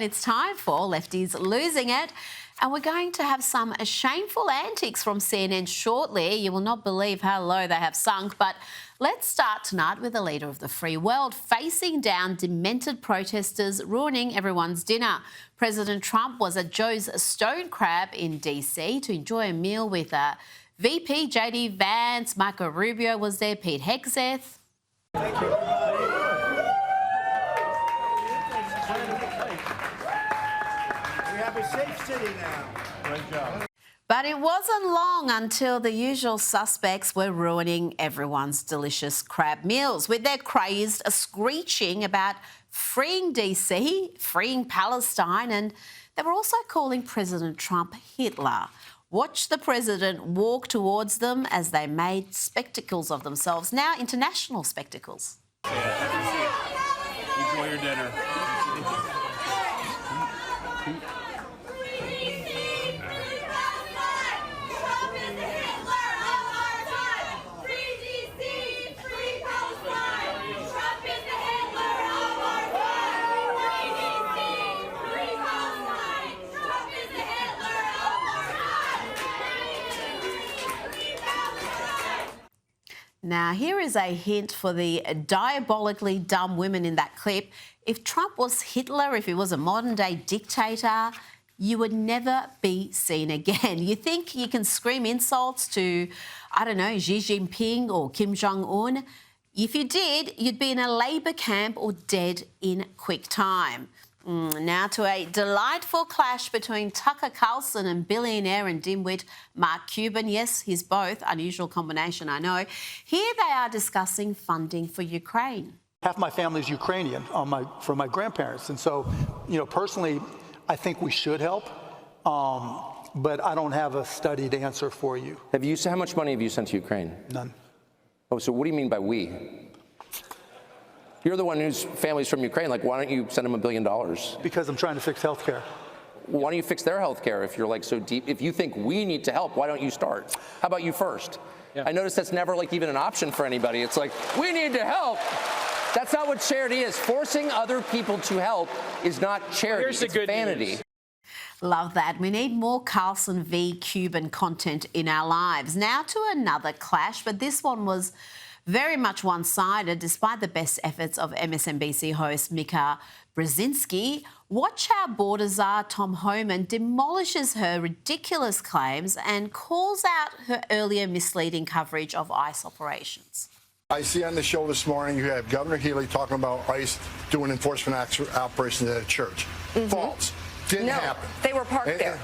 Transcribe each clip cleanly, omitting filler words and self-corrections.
It's time for Lefties Losing It. And we're going to have some shameful antics from CNN shortly. You will not believe how low they have sunk. But let's start tonight with the leader of the free world facing down demented protesters ruining everyone's dinner. President Trump was at Joe's Stone Crab in DC to enjoy a meal with VP J.D. Vance. Marco Rubio was there, Pete Hegseth. Thank you. We have a safe city now. Great job. But it wasn't long until the usual suspects were ruining everyone's delicious crab meals with their crazed screeching about freeing DC, freeing Palestine, and they were also calling President Trump Hitler. Watch the president walk towards them as they made spectacles of themselves, now international spectacles. Enjoy your dinner. Now, here is a hint for the diabolically dumb women in that clip. If Trump was Hitler, if he was a modern-day dictator, you would never be seen again. You think you can scream insults to, I don't know, Xi Jinping or Kim Jong-un? If you did, you'd be in a Labor camp or dead in quick time. Now to a delightful clash between Tucker Carlson and billionaire and dimwit Mark Cuban. Yes, he's both. Unusual combination, I know. Here they are discussing funding for Ukraine. Half my family's Ukrainian from my grandparents. And so, personally, I think we should help. But I don't have a studied answer for you. How much money have you sent to Ukraine? None. Oh, so what do you mean by we? You're the one whose family's from Ukraine. Like, why don't you send them $1 billion? Because I'm trying to fix health care. Why don't you fix their health care if you're like so deep? If you think we need to help, why don't you start? How about you first? Yeah. I notice that's never like even an option for anybody. It's like, we need to help. That's not what charity is. Forcing other people to help is not charity. Here's the good vanity. news. Love that. We need more Carlson v. Cuban content in our lives. Now to another clash, but this one was very much one-sided, despite the best efforts of MSNBC host Mika Brzezinski. Watch how Border Czar Tom Homan demolishes her ridiculous claims and calls out her earlier misleading coverage of ICE operations. I see on the show this morning you have Governor Healy talking about ICE doing enforcement operations at a church. False. Didn't happen. They were parked there.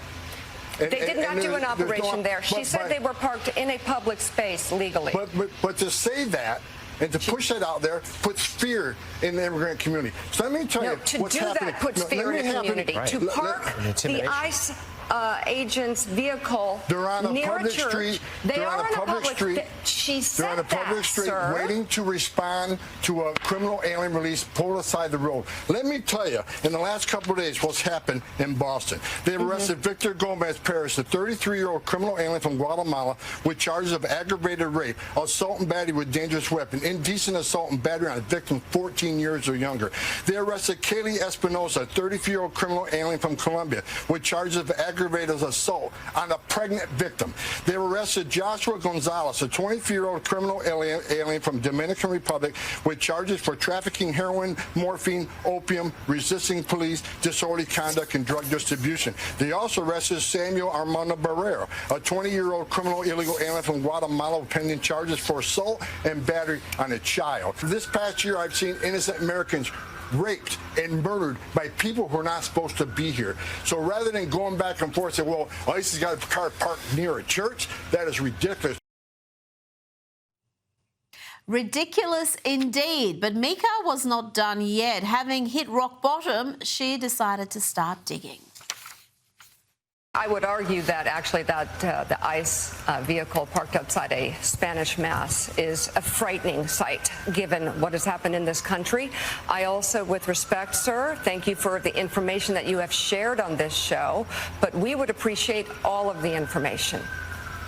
They did not do an operation there. She said they were parked in a public space legally. But to say that and to push that out there puts fear in the immigrant community. So let me tell you what's happening. To do that puts fear in the community. Right. To park the ICE agent's vehicle they're on a near public a church. street. They they're are on a public street. She said they're on a public that, street sir. waiting to respond to a criminal alien release pulled aside the road. Let me tell you, in the last couple of days, what's happened in Boston. They've arrested Victor Gomez Perez, a 33-year-old criminal alien from Guatemala, with charges of aggravated rape, assault and battery with dangerous weapon, indecent assault and battery on a victim 14 years or younger. They arrested Kaylee Espinosa, a 33-year-old criminal alien from Colombia, with charges of aggravated assault on a pregnant victim. They arrested Joshua Gonzalez, a 24-year-old criminal alien from Dominican Republic, with charges for trafficking heroin, morphine, opium, resisting police, disorderly conduct, and drug distribution. They also arrested Samuel Armando Barrero, a 20-year-old criminal illegal alien from Guatemala, pending charges for assault and battery on a child. This past year, I've seen innocent Americans raped and murdered by people who are not supposed to be here. So rather than going back and forth and say, well, ICE has got a car parked near a church, that is ridiculous. Ridiculous indeed. But Mika was not done yet. Having hit rock bottom, she decided to start digging. I would argue that actually the ICE vehicle parked outside a Spanish mass is a frightening sight, given what has happened in this country. I also, with respect, sir, thank you for the information that you have shared on this show, but we would appreciate all of the information.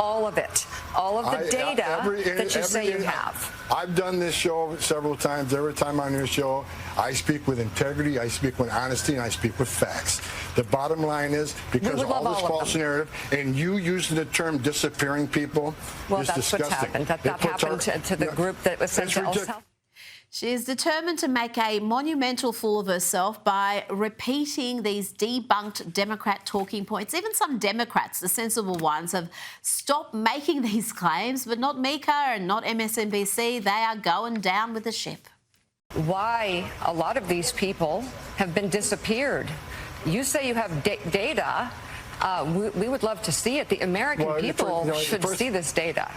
all of it, all of the data that you say you have. I've done this show several times. Every time on your show, I speak with integrity, I speak with honesty, and I speak with facts. The bottom line is, because of all this false narrative, and you using the term disappearing people, well, is that's disgusting. what's happened. That happened to the group that was sent to El Salvador. She is determined to make a monumental fool of herself by repeating these debunked Democrat talking points. Even some Democrats, the sensible ones, have stopped making these claims, but not Mika and not MSNBC. They are going down with the ship. Why a lot of these people have been disappeared. You say you have data. We would love to see it. The American people should see this data.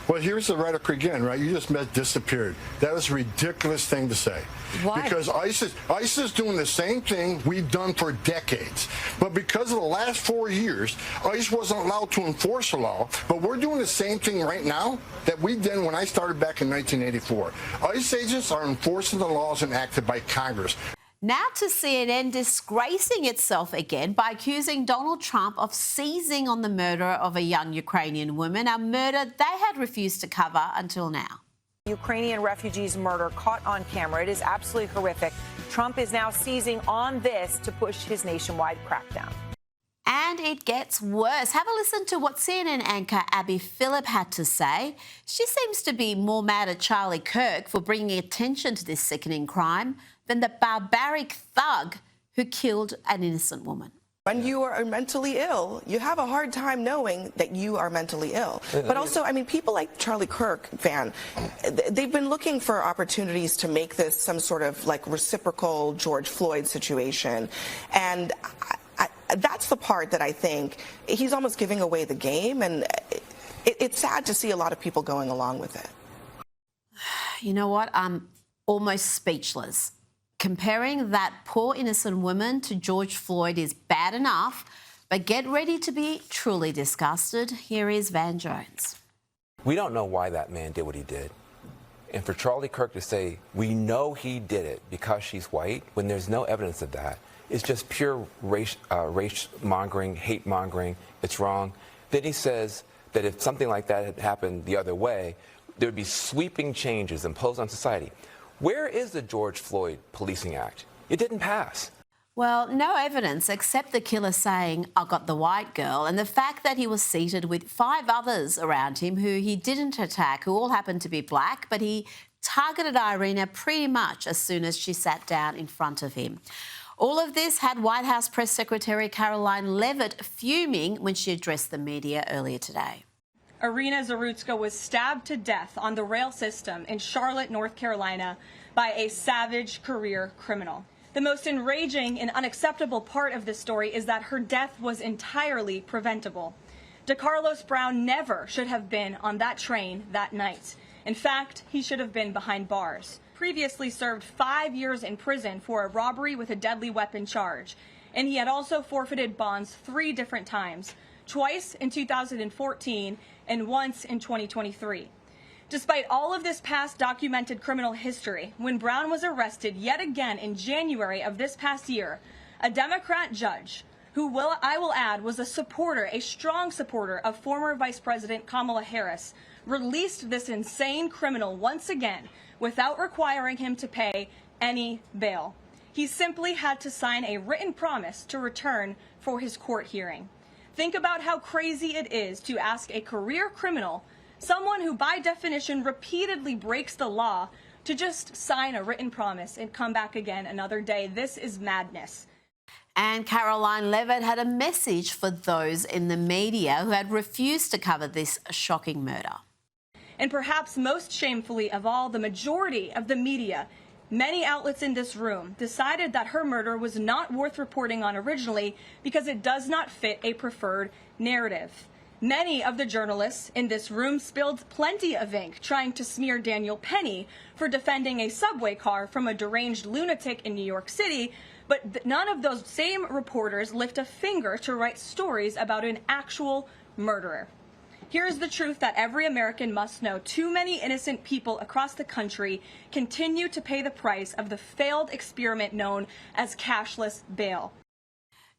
Well, here's the rhetoric again, right? You just meant disappeared. That was a ridiculous thing to say. Why? Because ISIS is doing the same thing we've done for decades. But because of the last 4 years, ISIS wasn't allowed to enforce the law. But we're doing the same thing right now that we did when I started back in 1984. ISIS agents are enforcing the laws enacted by Congress. Now to CNN disgracing itself again by accusing Donald Trump of seizing on the murder of a young Ukrainian woman, a murder they had refused to cover until now. Ukrainian refugee's murder caught on camera. It is absolutely horrific. Trump is now seizing on this to push his nationwide crackdown. And it gets worse. Have a listen to what CNN anchor Abby Phillip had to say. She seems to be more mad at Charlie Kirk for bringing attention to this sickening crime than the barbaric thug who killed an innocent woman. When you are mentally ill, you have a hard time knowing that you are mentally ill. But also, I mean, people like Charlie Kirk, Van, they've been looking for opportunities to make this some sort of like reciprocal George Floyd situation. And that's the part that I think he's almost giving away the game. And it's sad to see a lot of people going along with it. You know what? I'm almost speechless. Comparing that poor innocent woman to George Floyd is bad enough, but get ready to be truly disgusted. Here is Van Jones. We don't know why that man did what he did. And for Charlie Kirk to say, we know he did it because she's white, when there's no evidence of that, it's just pure race mongering, hate mongering. It's wrong. Then he says that if something like that had happened the other way, there would be sweeping changes imposed on society. Where is the George Floyd Policing Act? It didn't pass. Well, no evidence except the killer saying, "I got the white girl," and the fact that he was seated with 5 others around him who he didn't attack, who all happened to be black, but he targeted Iryna pretty much as soon as she sat down in front of him. All of this had White House Press Secretary Caroline Leavitt fuming when she addressed the media earlier today. Iryna Zarutska was stabbed to death on the rail system in Charlotte, North Carolina, by a savage career criminal. The most enraging and unacceptable part of this story is that her death was entirely preventable. DeCarlos Brown never should have been on that train that night. In fact, he should have been behind bars. Previously served 5 years in prison for a robbery with a deadly weapon charge, and he had also forfeited bonds 3 different times, twice in 2014 and once in 2023. Despite all of this past documented criminal history, when Brown was arrested yet again in January of this past year, a Democrat judge, who I will add was a strong supporter of former Vice President Kamala Harris, released this insane criminal once again without requiring him to pay any bail. He simply had to sign a written promise to return for his court hearing. Think about how crazy it is to ask a career criminal, someone who by definition repeatedly breaks the law, to just sign a written promise and come back again another day. This is madness. And Caroline Leavitt had a message for those in the media who had refused to cover this shocking murder. And perhaps most shamefully of all, the majority of the media, many outlets in this room, decided that her murder was not worth reporting on originally because it does not fit a preferred narrative. Many of the journalists in this room spilled plenty of ink trying to smear Daniel Penny for defending a subway car from a deranged lunatic in New York City, but none of those same reporters lift a finger to write stories about an actual murderer. Here's the truth that every American must know. Too many innocent people across the country continue to pay the price of the failed experiment known as cashless bail.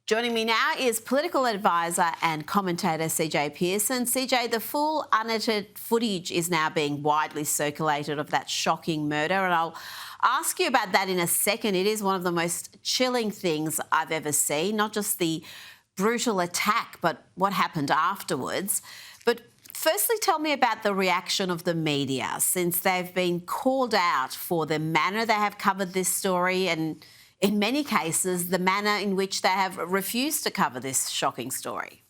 Joining me now is political advisor and commentator CJ Pearson. CJ, the full unedited footage is now being widely circulated of that shocking murder, and I'll ask you about that in a second. It is one of the most chilling things I've ever seen, not just the brutal attack, but what happened afterwards. But firstly, tell me about the reaction of the media, since they've been called out for the manner they have covered this story and, in many cases, the manner in which they have refused to cover this shocking story.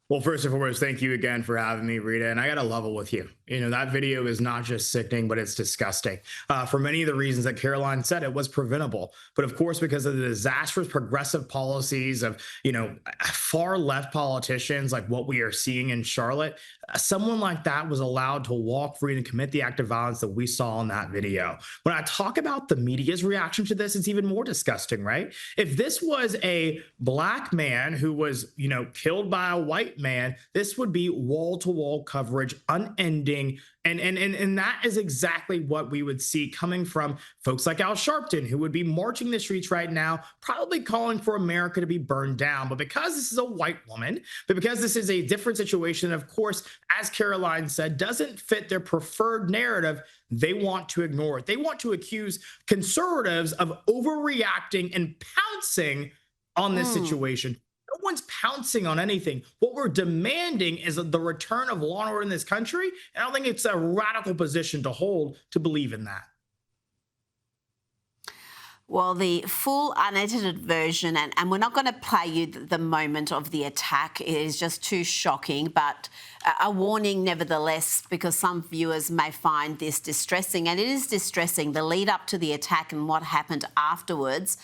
Well, first and foremost, thank you again for having me, Rita. And I got to level with you. You know, that video is not just sickening, but it's disgusting. For many of the reasons that Caroline said, it was preventable. But of course, because of the disastrous progressive policies of, you know, far left politicians like what we are seeing in Charlotte, someone like that was allowed to walk free and commit the act of violence that we saw in that video. When I talk about the media's reaction to this, it's even more disgusting, right? If this was a black man who was, you know, killed by a white man, this would be wall-to-wall coverage, unending. And that is exactly what we would see coming from folks like Al Sharpton, who would be marching the streets right now, probably calling for America to be burned down. But because this is a white woman, but because this is a different situation, of course, as Caroline said, doesn't fit their preferred narrative, they want to ignore it. They want to accuse conservatives of overreacting and pouncing on this situation. No one's pouncing on anything. What we're demanding is the return of law and order in this country. And I don't think it's a radical position to hold to believe in that. Well, the full unedited version, and we're not going to play you the moment of the attack. It is just too shocking, but a warning nevertheless, because some viewers may find this distressing. And it is distressing, the lead up to the attack and what happened afterwards.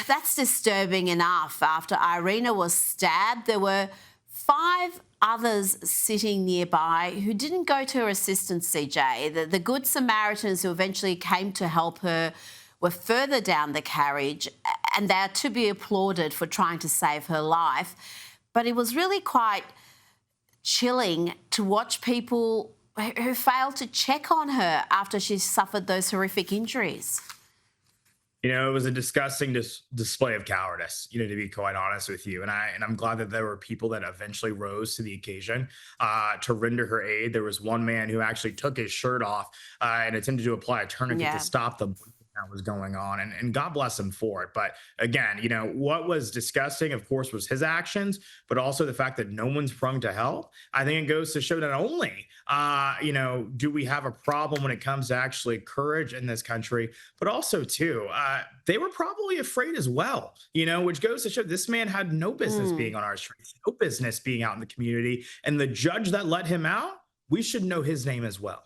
That's disturbing enough. After Iryna was stabbed, there were 5 others sitting nearby who didn't go to her assistance, CJ. The Good Samaritans who eventually came to help her were further down the carriage, and they are to be applauded for trying to save her life. But it was really quite chilling to watch people who failed to check on her after she suffered those horrific injuries. You know, it was a disgusting display of cowardice, you know, to be quite honest with you. And I'm glad that there were people that eventually rose to the occasion to render her aid. There was one man who actually took his shirt off and attempted to apply a tourniquet to stop the that was going on, and God bless him for it. But again, you know, what was disgusting, of course, was his actions, but also the fact that no one's sprung to help. I think it goes to show not only, you know, do we have a problem when it comes to actually courage in this country, but also too, they were probably afraid as well, you know, which goes to show this man had no business being on our streets, no business being out in the community. And the judge that let him out, we should know his name as well.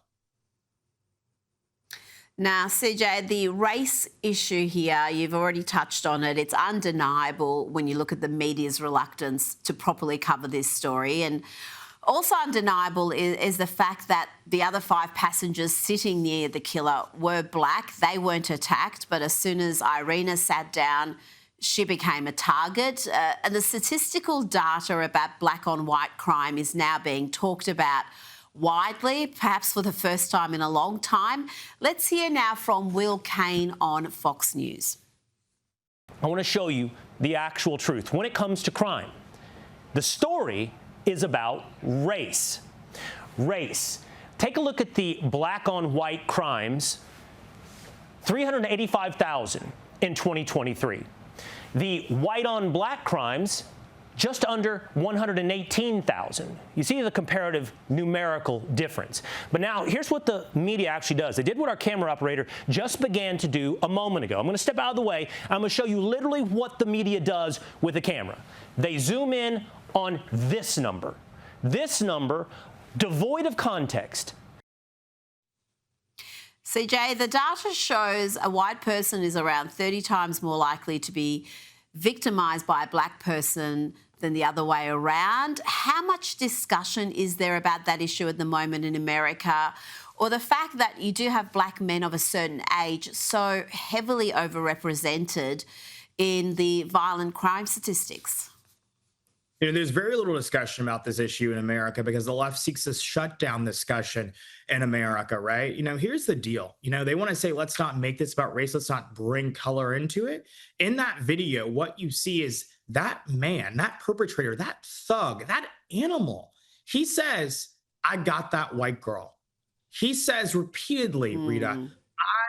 Now, CJ, the race issue here, you've already touched on it. It's undeniable when you look at the media's reluctance to properly cover this story. And also undeniable is the fact that the other 5 passengers sitting near the killer were black. They weren't attacked, but as soon as Iryna sat down, she became a target. And the statistical data about black-on-white crime is now being talked about widely, perhaps for the first time in a long time. Let's hear now from Will Kane on Fox News. I want to show you the actual truth. When it comes to crime, the story is about race. Race. Take a look at the black-on-white crimes, 385,000 in 2023. The white-on-black crimes, just under 118,000. You see the comparative numerical difference. But now, here's what the media actually does. They did what our camera operator just began to do a moment ago. I'm going to step out of the way. I'm going to show you literally what the media does with the camera. They zoom in on this number. This number, devoid of context. CJ, the data shows a white person is around 30 times more likely to be victimised by a black person than the other way around. How much discussion is there about that issue at the moment in America? Or the fact that you do have black men of a certain age so heavily overrepresented in the violent crime statistics? There's very little discussion about this issue in America because the left seeks to shut down discussion in America, right? Here's the deal. They want to say, let's not make this about race. Let's not bring color into it. In that video, what you see is that man, that perpetrator, that thug, that animal. He says, I got that white girl. He says repeatedly, Rita,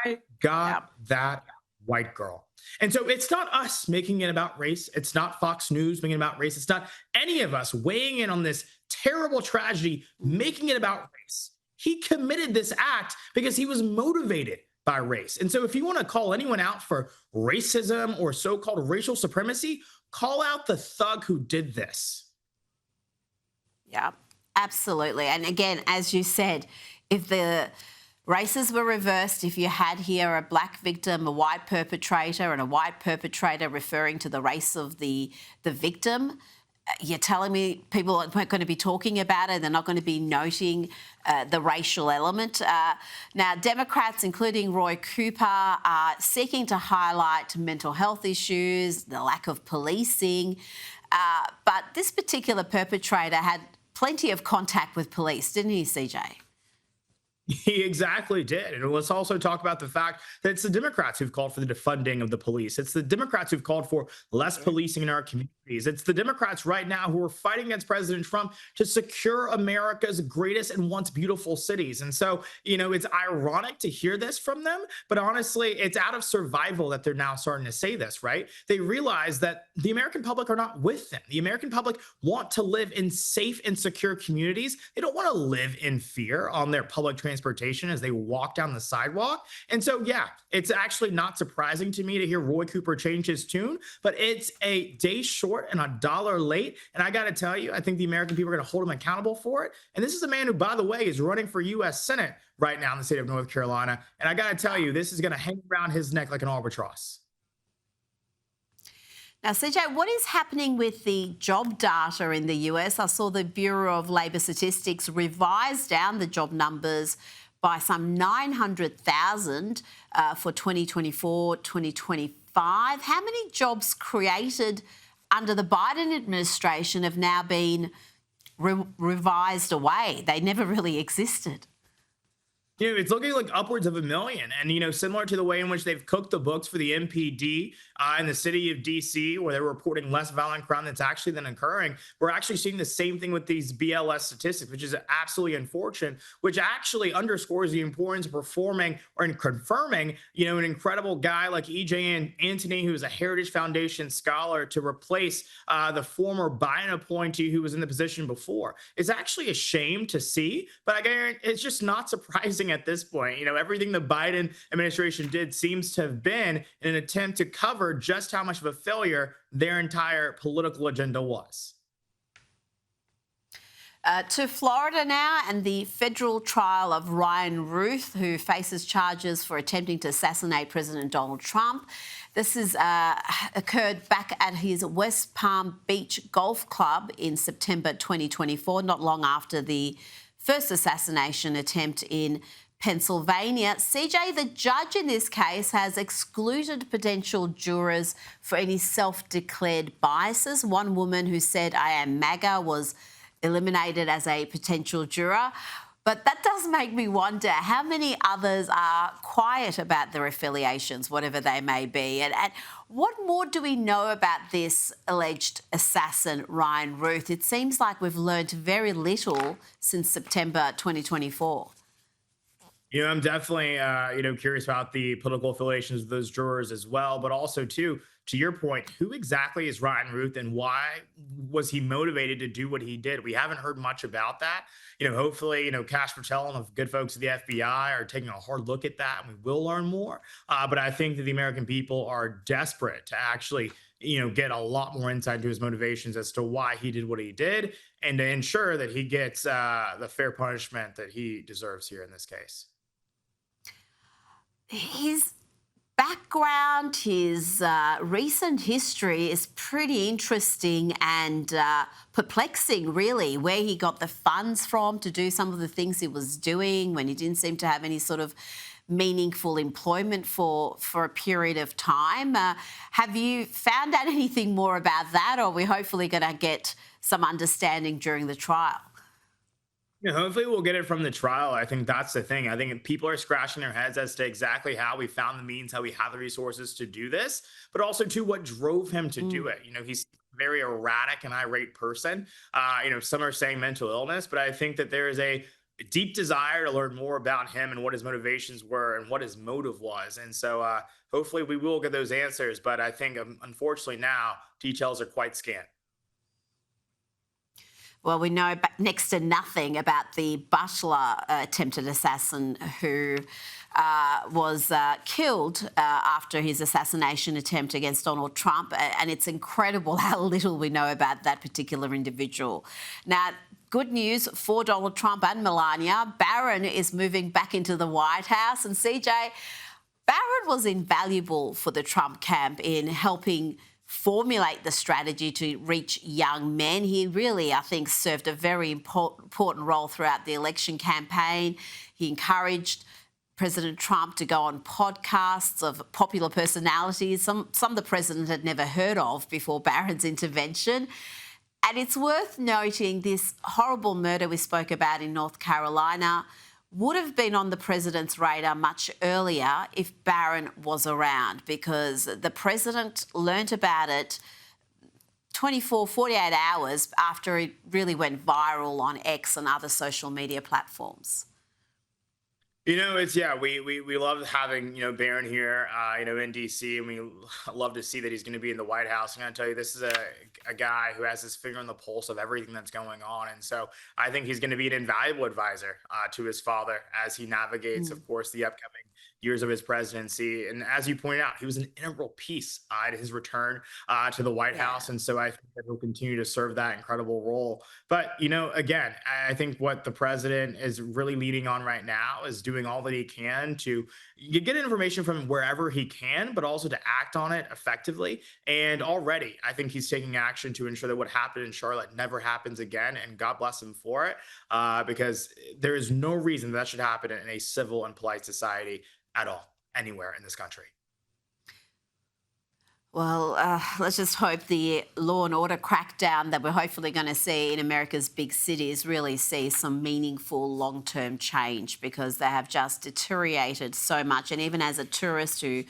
I got that white girl. And so it's not us making it about race. It's not Fox News making it about race. It's not any of us weighing in on this terrible tragedy, making it about race. He committed this act because he was motivated by race. And so if you want to call anyone out for racism or so-called racial supremacy, call out the thug who did this. Yeah, absolutely. And again, as you said, if the races were reversed, if you had here a black victim, a white perpetrator, and a white perpetrator referring to the race of the victim, you're telling me people aren't going to be talking about it, they're not going to be noting the racial element. Now, Democrats, including Roy Cooper, are seeking to highlight mental health issues, the lack of policing, but this particular perpetrator had plenty of contact with police, didn't he, CJ? He exactly did. And let's also talk about the fact that it's the Democrats who've called for the defunding of the police. It's the Democrats who've called for less policing in our communities. It's the Democrats right now who are fighting against President Trump to secure America's greatest and once beautiful cities. And so, it's ironic to hear this from them, but honestly, it's out of survival that they're now starting to say this, right? They realize that the American public are not with them. The American public want to live in safe and secure communities. They don't want to live in fear on their public transportation as they walk down the sidewalk. And so, yeah, it's actually not surprising to me to hear Roy Cooper change his tune, but it's a day short and $1 late. And I got to tell you, I think the American people are going to hold him accountable for it. And this is a man who, by the way, is running for U.S. Senate right now in the state of North Carolina. And I got to tell you, this is going to hang around his neck like an albatross. Now, CJ, what is happening with the job data in the US? I saw the Bureau of Labor Statistics revise down the job numbers by some 900,000 for 2024, 2025. How many jobs created under the Biden administration have now been revised away? They never really existed. It's looking like upwards of 1 million. And, similar to the way in which they've cooked the books for the MPD in the city of D.C., where they're reporting less violent crime that's actually then occurring, we're actually seeing the same thing with these BLS statistics, which is absolutely unfortunate, which actually underscores the importance of performing or in confirming, an incredible guy like E.J. Antony, who is a Heritage Foundation scholar, to replace the former Biden appointee who was in the position before. It's actually a shame to see, but I guarantee it's just not surprising at this point. Everything the Biden administration did seems to have been in an attempt to cover just how much of a failure their entire political agenda was. To Florida now and the federal trial of Ryan Ruth, who faces charges for attempting to assassinate President Donald Trump. This has occurred back at his West Palm Beach Golf Club in September 2024, not long after the first assassination attempt in Pennsylvania. CJ, the judge in this case has excluded potential jurors for any self-declared biases. One woman who said, "I am MAGA," was eliminated as a potential juror. But that does make me wonder how many others are quiet about their affiliations, whatever they may be. And what more do we know about this alleged assassin, Ryan Ruth? It seems like we've learned very little since September 2024. I'm definitely, curious about the political affiliations of those jurors as well, but also, too, to your point, who exactly is Ryan Ruth and why was he motivated to do what he did? We haven't heard much about that. Hopefully, Cash Patel and the good folks at the FBI are taking a hard look at that, and we will learn more. But I think that the American people are desperate to actually, get a lot more insight into his motivations as to why he did what he did and to ensure that he gets the fair punishment that he deserves here in this case. His background, his recent history is pretty interesting and perplexing, really, where he got the funds from to do some of the things he was doing when he didn't seem to have any sort of meaningful employment for a period of time. Have you found out anything more about that, or are we hopefully going to get some understanding during the trial? Yeah, hopefully we'll get it from the trial. I think that's the thing. I think people are scratching their heads as to exactly how we found the means, how we have the resources to do this, but also to what drove him to do it. He's a very erratic and irate person. Some are saying mental illness, but I think that there is a deep desire to learn more about him and what his motivations were and what his motive was. And so hopefully we will get those answers. But I think, unfortunately, now details are quite scant. Well, we know next to nothing about the butler attempted assassin who was killed after his assassination attempt against Donald Trump. And it's incredible how little we know about that particular individual. Now, good news for Donald Trump and Melania. Barron is moving back into the White House. And CJ, Barron was invaluable for the Trump camp in helping formulate the strategy to reach young men. He really, I think, served a very important role throughout the election campaign. He encouraged President Trump to go on podcasts of popular personalities, some the president had never heard of before Barron's intervention. And it's worth noting this horrible murder we spoke about in North Carolina would have been on the president's radar much earlier if Barron was around, because the president learnt about it 48 hours after it really went viral on X and other social media platforms. We love having, Barron here, in D.C., and we love to see that he's going to be in the White House. I'm going to tell you, this is a guy who has his finger on the pulse of everything that's going on. And so I think he's going to be an invaluable advisor to his father as he navigates, of course, the upcoming years of his presidency. And as you pointed out, he was an integral piece to his return to the White House. And so I think that he'll continue to serve that incredible role. But, again, I think what the president is really leading on right now is doing all that he can to get information from wherever he can, but also to act on it effectively. And already, I think he's taking action to ensure that what happened in Charlotte never happens again. And God bless him for it, because there is no reason that should happen in a civil and polite society at all, anywhere in this country. Well, let's just hope the law and order crackdown that we're hopefully going to see in America's big cities really see some meaningful long-term change, because they have just deteriorated so much. And even as a tourist who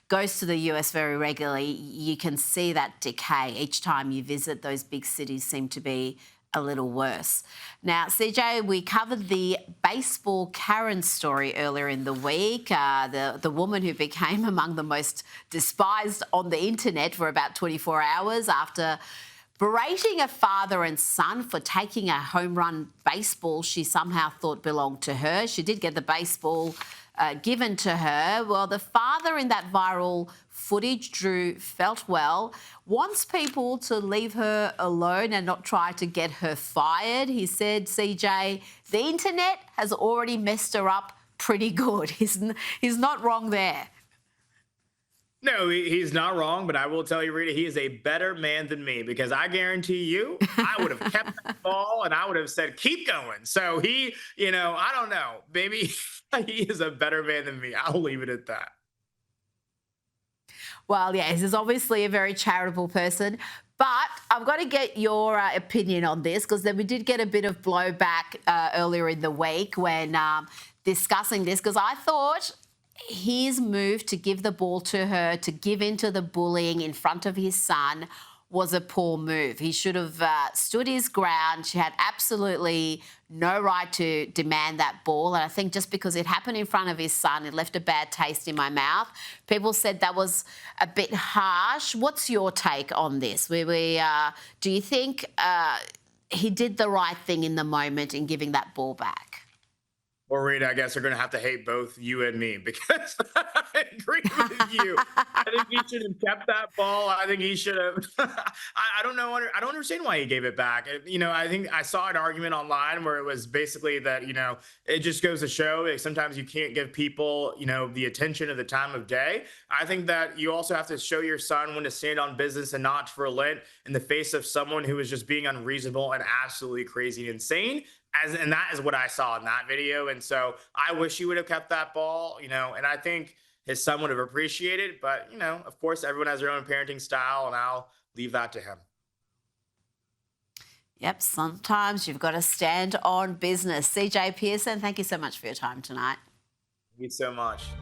goes to the US very regularly, you can see that decay. Each time you visit, those big cities seem to be a little worse. Now, CJ, we covered the baseball Karen story earlier in the week, the woman who became among the most despised on the internet for about 24 hours after berating a father and son for taking a home run baseball she somehow thought belonged to her. She did get the baseball given to her. Well, the father in that viral footage, Drew Feltwell, wants people to leave her alone and not try to get her fired. He said, CJ, the internet has already messed her up pretty good. He's not wrong there. No, he's not wrong, but I will tell you, Rita, he is a better man than me, because I guarantee you, I would have kept the ball and I would have said, keep going. So he, I don't know, maybe he is a better man than me. I'll leave it at that. Well, yes, he's obviously a very charitable person, but I've got to get your opinion on this, because then we did get a bit of blowback earlier in the week when discussing this, because I thought his move to give the ball to her, to give into the bullying in front of his son, was a poor move. He should have stood his ground. She had absolutely no right to demand that ball. And I think just because it happened in front of his son, it left a bad taste in my mouth. People said that was a bit harsh. What's your take on this? Do you think he did the right thing in the moment in giving that ball back? Well, Rita, I guess they're going to have to hate both you and me, because agree with you. I think he should have kept that ball. I think he should have. I don't know. I don't understand why he gave it back. I think I saw an argument online where it was basically that, it just goes to show that sometimes you can't give people, the attention of the time of day. I think that you also have to show your son when to stand on business and not to relent in the face of someone who is just being unreasonable and absolutely crazy and insane. And that is what I saw in that video. And so I wish he would have kept that ball, and I think his son would have appreciated. But, of course, everyone has their own parenting style, and I'll leave that to him. Yep, sometimes you've got to stand on business. CJ Pearson, thank you so much for your time tonight. Thank you so much.